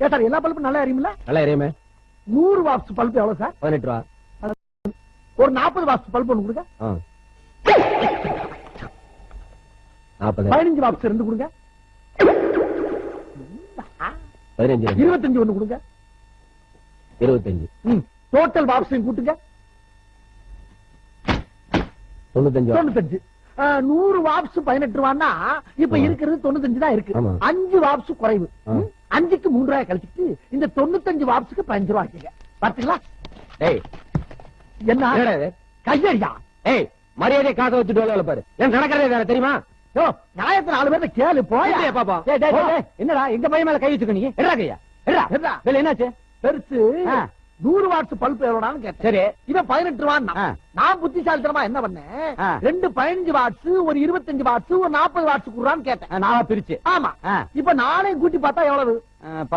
ஏன் சார் எல்லா பல்பும் நல்லா எரியுமில்ல? நல்லா எரியுமே. 100 வாட்ஸ் பல்பு எவ்வளவு சார்? 18 ரூபா. ஒரு 40 வாட்ஸ் பல்பு ஒண்ணு கொடுங்க. 40. 15 வாட்ஸ் 2 கொடுங்க. 15. 25 ஒண்ணு கொடுங்க. 25. டோட்டல் வாட்ஸையும் கூட்டுங்க. 95. 95. 100 வாட்ஸ் 18 ரூபான்னா இப்ப இருக்கிறது 95 தான் இருக்கு. 5 வாட்ஸ் குறைவு. 5க்கு 3 ரூபாய் கழிச்சிட்டு இந்த 95 வாட்ஸ்க்கு 15 ரூபாய் ஆக்கிங்க. பாத்தீங்களா? டேய் என்ன கையடியா? ஏய் மரியாதை காசை வச்சுட்டு வேலை பாரு. ஏன் நடக்கிறதே வேற தெரியுமா? நியாயத்தை 4 பேர்த்த கேளு போயா பாப்பா. என்னடா எங்க பையன் மேல கை வச்சுக்க நீ? எடா கையா எடா என்னாச்சு? பெருசு 100 வாட்ஸ் பல்ப் எவ்வளோடான்னு கேட்டேன். சரி இவன் 18 ரூபா. நான் புத்திசாலித்தனமா என்ன பண்ணேன், 2 15 வாட்ஸ், ஒரு 25 வாட்ஸ், ஒரு 40 வாட்ஸ் குடுறான்னு கேட்டேன். நான் பிரிச்சு. ஆமா இப்ப நானே கூட்டி பார்த்தா எவ்வளவு? 5